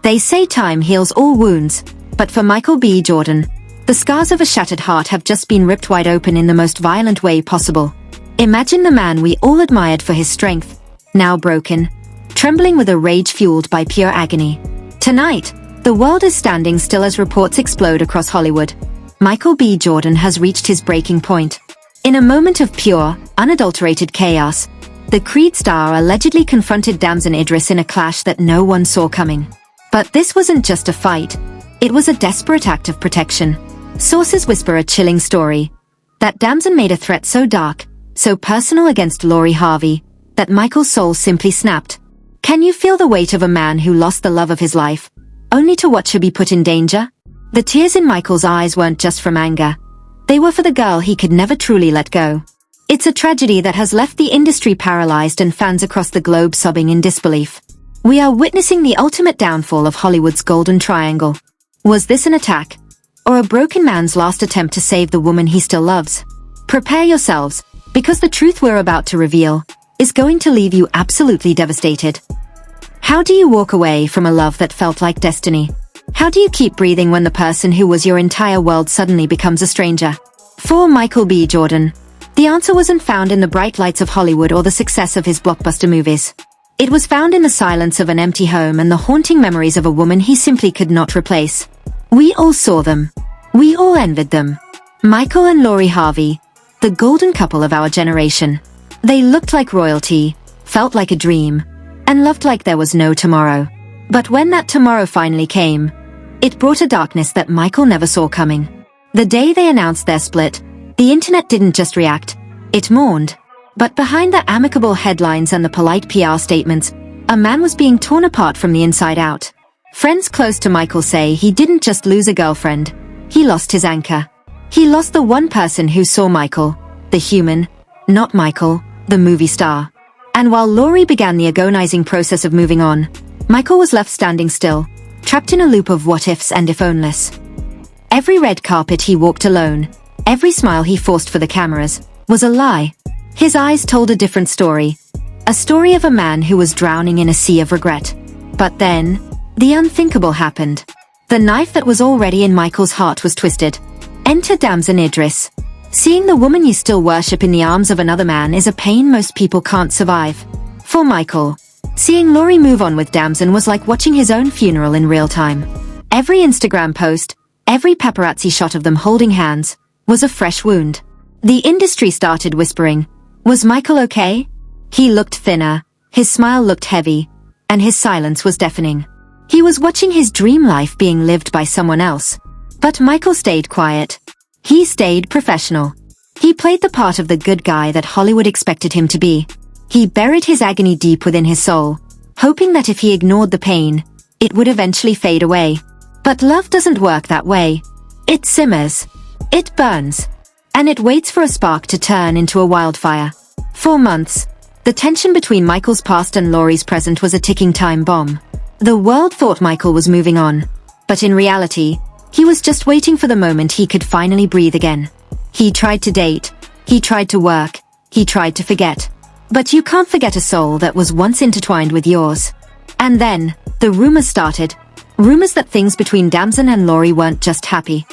They say time heals all wounds, but for Michael B. Jordan, the scars of a shattered heart have just been ripped wide open in the most violent way possible. Imagine the man we all admired for his strength, now broken, trembling with a rage fueled by pure agony. Tonight, the world is standing still as reports explode across Hollywood. Michael B. Jordan has reached his breaking point. In a moment of pure, unadulterated chaos, the Creed star allegedly confronted Damson Idris in a clash that no one saw coming. But this wasn't just a fight. It was a desperate act of protection. Sources whisper a chilling story. That Damson made a threat so dark, so personal against Harvey, that Michael's soul simply snapped. Can you feel the weight of a man who lost the love of his life, only to watch her be put in danger? The tears in Michael's eyes weren't just from anger. They were for the girl he could never truly let go. It's a tragedy that has left the industry paralyzed and fans across the globe sobbing in disbelief. We are witnessing the ultimate downfall of Hollywood's Golden Triangle. Was this an attack, or a broken man's last attempt to save the woman he still loves? Prepare yourselves, because the truth we're about to reveal is going to leave you absolutely devastated. How do you walk away from a love that felt like destiny? How do you keep breathing when the person who was your entire world suddenly becomes a stranger? For Michael B. Jordan, the answer wasn't found in the bright lights of Hollywood or the success of his blockbuster movies. It was found in the silence of an empty home and the haunting memories of a woman he simply could not replace. We all saw them. We all envied them. Michael and Harvey, the golden couple of our generation. They looked like royalty, felt like a dream, and loved like there was no tomorrow. But when that tomorrow finally came, it brought a darkness that Michael never saw coming. The day they announced their split, the internet didn't just react, it mourned. But behind the amicable headlines and the polite PR statements, a man was being torn apart from the inside out. Friends close to Michael say he didn't just lose a girlfriend, he lost his anchor. He lost the one person who saw Michael, the human, not Michael, the movie star. And while Laurie began the agonizing process of moving on, Michael was left standing still, trapped in a loop of what-ifs and if-onlys. Every red carpet he walked alone, every smile he forced for the cameras, was a lie. His eyes told a different story. A story of a man who was drowning in a sea of regret. But then, the unthinkable happened. The knife that was already in Michael's heart was twisted. Enter Damson Idris. Seeing the woman you still worship in the arms of another man is a pain most people can't survive. For Michael, seeing Laurie move on with Damson was like watching his own funeral in real time. Every Instagram post, every paparazzi shot of them holding hands, was a fresh wound. The industry started whispering, was Michael okay? He looked thinner, his smile looked heavy, and his silence was deafening. He was watching his dream life being lived by someone else. But Michael stayed quiet. He stayed professional. He played the part of the good guy that Hollywood expected him to be. He buried his agony deep within his soul, hoping that if he ignored the pain, it would eventually fade away. But love doesn't work that way. It simmers. It burns. And it waits for a spark to turn into a wildfire. For months, the tension between Michael's past and Laurie's present was a ticking time bomb. The world thought Michael was moving on, but in reality, he was just waiting for the moment he could finally breathe again. He tried to date, he tried to work, he tried to forget. But you can't forget a soul that was once intertwined with yours. And then, the rumors started. Rumors that things between Damson and Laurie weren't just happy.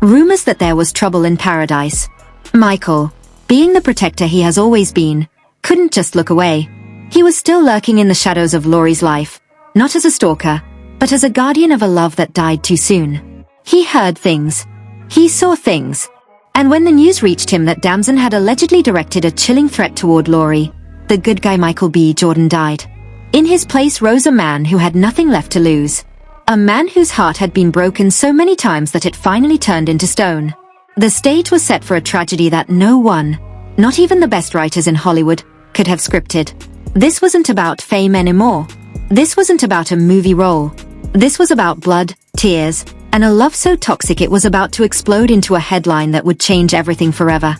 Rumors that there was trouble in paradise. Michael, being the protector he has always been, couldn't just look away. He was still lurking in the shadows of Laurie's life, not as a stalker, but as a guardian of a love that died too soon. He heard things. He saw things. And when the news reached him that Damson had allegedly directed a chilling threat toward Laurie, the good guy Michael B. Jordan died. In his place rose a man who had nothing left to lose. A man whose heart had been broken so many times that it finally turned into stone. The stage was set for a tragedy that no one, not even the best writers in Hollywood, could have scripted. This wasn't about fame anymore. This wasn't about a movie role. This was about blood, tears, and a love so toxic it was about to explode into a headline that would change everything forever.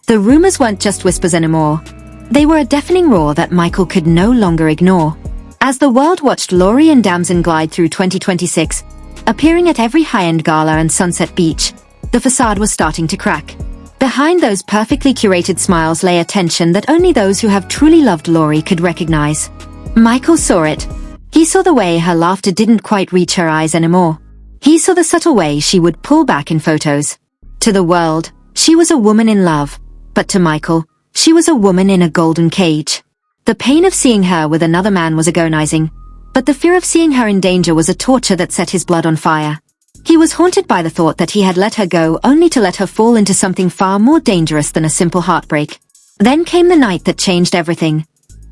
The rumors weren't just whispers anymore. They were a deafening roar that Michael could no longer ignore. As the world watched Laurie and Damson glide through 2026, appearing at every high-end gala and Sunset Beach, the facade was starting to crack. Behind those perfectly curated smiles lay a tension that only those who have truly loved Laurie could recognize. Michael saw it. He saw the way her laughter didn't quite reach her eyes anymore. He saw the subtle way she would pull back in photos. To the world, she was a woman in love, but to Michael, she was a woman in a golden cage. The pain of seeing her with another man was agonizing, but the fear of seeing her in danger was a torture that set his blood on fire. He was haunted by the thought that he had let her go only to let her fall into something far more dangerous than a simple heartbreak. Then came the night that changed everything.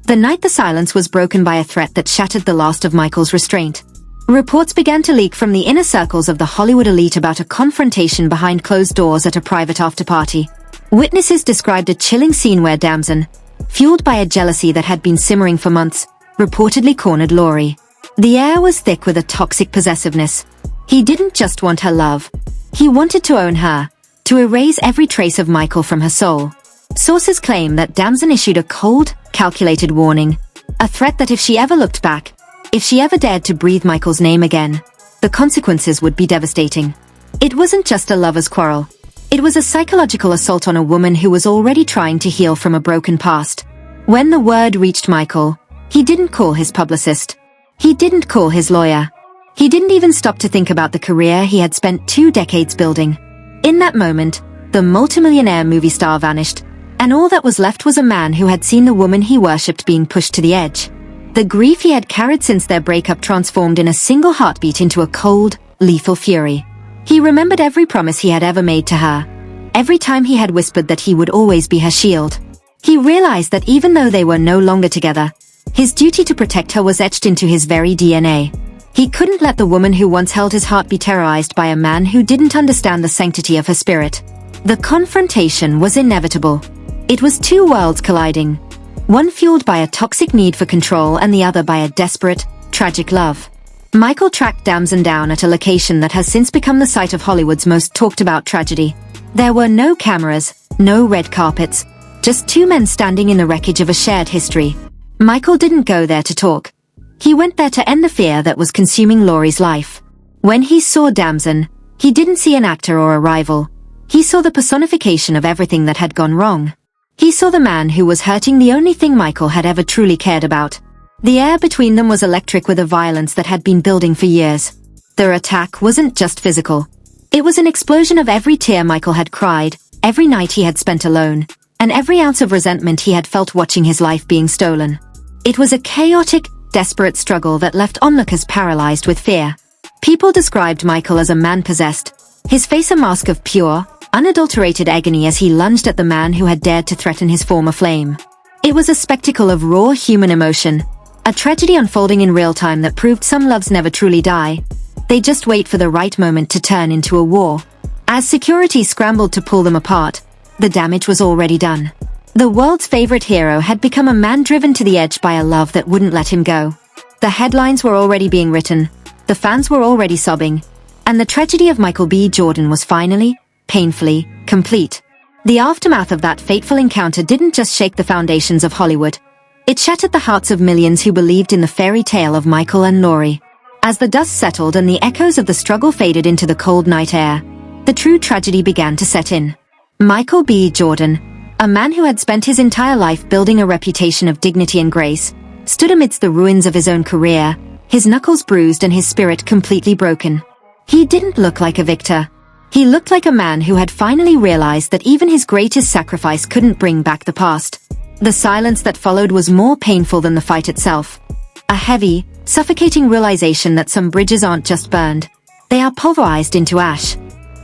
The night the silence was broken by a threat that shattered the last of Michael's restraint. Reports began to leak from the inner circles of the Hollywood elite about a confrontation behind closed doors at a private after-party. Witnesses described a chilling scene where Damson, fueled by a jealousy that had been simmering for months, reportedly cornered Lori. The air was thick with a toxic possessiveness. He didn't just want her love. He wanted to own her, to erase every trace of Michael from her soul. Sources claim that Damson issued a cold, calculated warning, a threat that if she ever looked back, if she ever dared to breathe Michael's name again, the consequences would be devastating. It wasn't just a lover's quarrel. It was a psychological assault on a woman who was already trying to heal from a broken past. When the word reached Michael, he didn't call his publicist. He didn't call his lawyer. He didn't even stop to think about the career he had spent 2 decades building. In that moment, the multimillionaire movie star vanished, and all that was left was a man who had seen the woman he worshipped being pushed to the edge. The grief he had carried since their breakup transformed in a single heartbeat into a cold, lethal fury. He remembered every promise he had ever made to her, every time he had whispered that he would always be her shield. He realized that even though they were no longer together, his duty to protect her was etched into his very DNA. He couldn't let the woman who once held his heart be terrorized by a man who didn't understand the sanctity of her spirit. The confrontation was inevitable. It was 2 worlds colliding, one fueled by a toxic need for control and the other by a desperate, tragic love. Michael tracked Damson down at a location that has since become the site of Hollywood's most talked-about tragedy. There were no cameras, no red carpets, just 2 men standing in the wreckage of a shared history. Michael didn't go there to talk. He went there to end the fear that was consuming Lori's life. When he saw Damson, he didn't see an actor or a rival. He saw the personification of everything that had gone wrong. He saw the man who was hurting the only thing Michael had ever truly cared about. The air between them was electric with a violence that had been building for years. Their attack wasn't just physical. It was an explosion of every tear Michael had cried, every night he had spent alone, and every ounce of resentment he had felt watching his life being stolen. It was a chaotic, desperate struggle that left onlookers paralyzed with fear. People described Michael as a man possessed, his face a mask of pure, unadulterated agony as he lunged at the man who had dared to threaten his former flame. It was a spectacle of raw human emotion, a tragedy unfolding in real time that proved some loves never truly die. They just wait for the right moment to turn into a war. As security scrambled to pull them apart, the damage was already done. The world's favorite hero had become a man driven to the edge by a love that wouldn't let him go. The headlines were already being written, the fans were already sobbing, and the tragedy of Michael B. Jordan was finally, painfully, complete. The aftermath of that fateful encounter didn't just shake the foundations of Hollywood. It shattered the hearts of millions who believed in the fairy tale of Michael and Lori. As the dust settled and the echoes of the struggle faded into the cold night air, the true tragedy began to set in. Michael B. Jordan, a man who had spent his entire life building a reputation of dignity and grace, stood amidst the ruins of his own career, his knuckles bruised and his spirit completely broken. He didn't look like a victor. He looked like a man who had finally realized that even his greatest sacrifice couldn't bring back the past. The silence that followed was more painful than the fight itself. A heavy, suffocating realization that some bridges aren't just burned, they are pulverized into ash.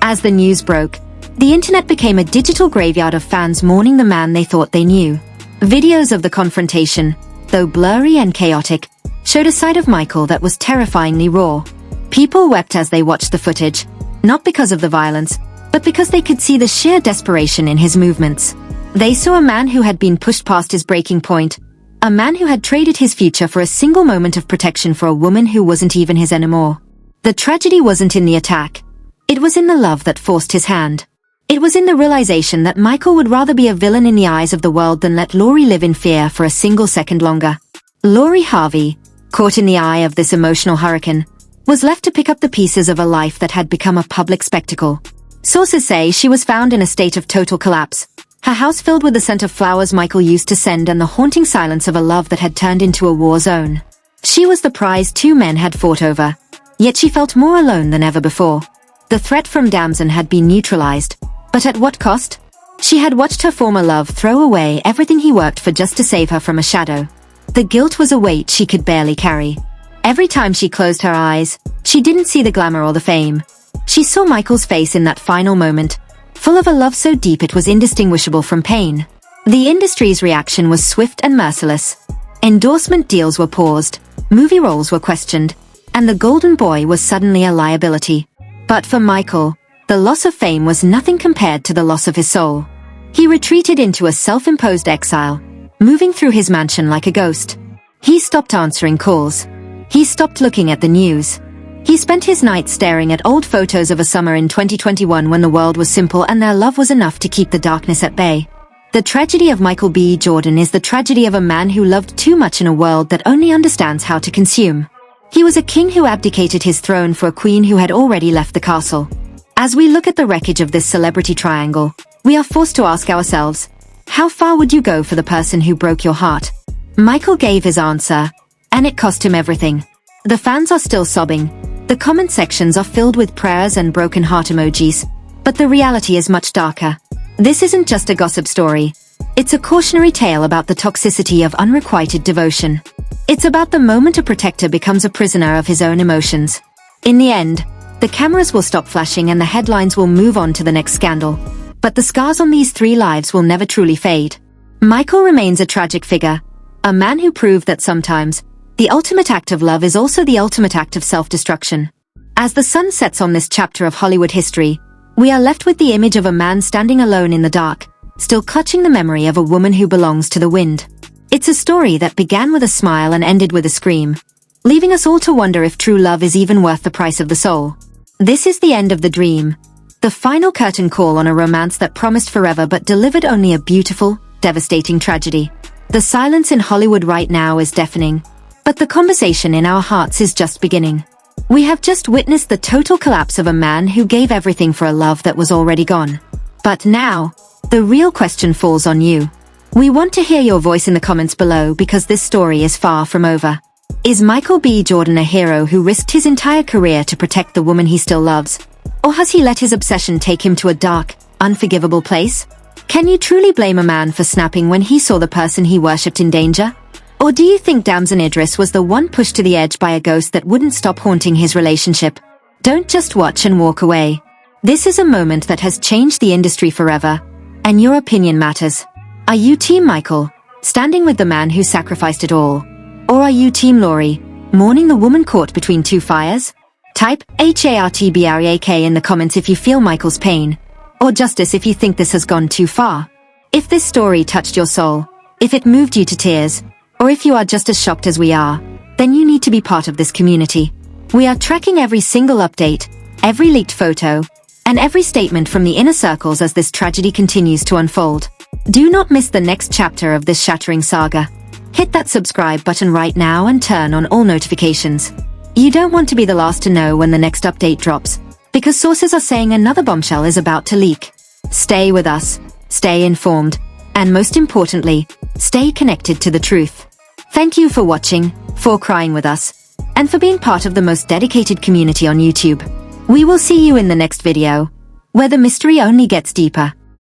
As the news broke, the internet became a digital graveyard of fans mourning the man they thought they knew. Videos of the confrontation, though blurry and chaotic, showed a side of Michael that was terrifyingly raw. People wept as they watched the footage, not because of the violence, but because they could see the sheer desperation in his movements. They saw a man who had been pushed past his breaking point, a man who had traded his future for a single moment of protection for a woman who wasn't even his anymore. The tragedy wasn't in the attack. It was in the love that forced his hand. It was in the realization that Michael would rather be a villain in the eyes of the world than let Lori live in fear for a single second longer. Lori Harvey, caught in the eye of this emotional hurricane, was left to pick up the pieces of a life that had become a public spectacle. Sources say she was found in a state of total collapse, her house filled with the scent of flowers Michael used to send and the haunting silence of a love that had turned into a war zone. She was the prize two men had fought over, yet she felt more alone than ever before. The threat from Damson had been neutralized, but at what cost? She had watched her former love throw away everything he worked for just to save her from a shadow. The guilt was a weight she could barely carry. Every time she closed her eyes, she didn't see the glamour or the fame. She saw Michael's face in that final moment, full of a love so deep it was indistinguishable from pain. The industry's reaction was swift and merciless. Endorsement deals were paused, movie roles were questioned, and the golden boy was suddenly a liability. But for Michael, the loss of fame was nothing compared to the loss of his soul. He retreated into a self-imposed exile, moving through his mansion like a ghost. He stopped answering calls. He stopped looking at the news. He spent his nights staring at old photos of a summer in 2021 when the world was simple and their love was enough to keep the darkness at bay. The tragedy of Michael B. Jordan is the tragedy of a man who loved too much in a world that only understands how to consume. He was a king who abdicated his throne for a queen who had already left the castle. As we look at the wreckage of this celebrity triangle, we are forced to ask ourselves, how far would you go for the person who broke your heart? Michael gave his answer, and it cost him everything. The fans are still sobbing. The comment sections are filled with prayers and broken heart emojis, but the reality is much darker. This isn't just a gossip story. It's a cautionary tale about the toxicity of unrequited devotion. It's about the moment a protector becomes a prisoner of his own emotions. In the end, the cameras will stop flashing and the headlines will move on to the next scandal. But the scars on these three lives will never truly fade. Michael remains a tragic figure, a man who proved that sometimes, the ultimate act of love is also the ultimate act of self-destruction. As the sun sets on this chapter of Hollywood history, we are left with the image of a man standing alone in the dark, still clutching the memory of a woman who belongs to the wind. It's a story that began with a smile and ended with a scream, leaving us all to wonder if true love is even worth the price of the soul. This is the end of the dream, the final curtain call on a romance that promised forever but delivered only a beautiful, devastating tragedy. The silence in Hollywood right now is deafening, but the conversation in our hearts is just beginning. We have just witnessed the total collapse of a man who gave everything for a love that was already gone. But now, the real question falls on you. We want to hear your voice in the comments below because this story is far from over. Is Michael B. Jordan a hero who risked his entire career to protect the woman he still loves? Or has he let his obsession take him to a dark, unforgivable place? Can you truly blame a man for snapping when he saw the person he worshipped in danger? Or do you think Damson Idris was the one pushed to the edge by a ghost that wouldn't stop haunting his relationship? Don't just watch and walk away. This is a moment that has changed the industry forever, and your opinion matters. Are you Team Michael, standing with the man who sacrificed it all? Or are you Team Laurie, mourning the woman caught between two fires? Type HARTBREAK in the comments if you feel Michael's pain, or justice if you think this has gone too far. If this story touched your soul, if it moved you to tears, or if you are just as shocked as we are, then you need to be part of this community. We are tracking every single update, every leaked photo, and every statement from the inner circles as this tragedy continues to unfold. Do not miss the next chapter of this shattering saga. Hit that subscribe button right now and turn on all notifications. You don't want to be the last to know when the next update drops, because sources are saying another bombshell is about to leak. Stay with us, stay informed, and most importantly, stay connected to the truth. Thank you for watching, for crying with us, and for being part of the most dedicated community on YouTube. We will see you in the next video, where the mystery only gets deeper.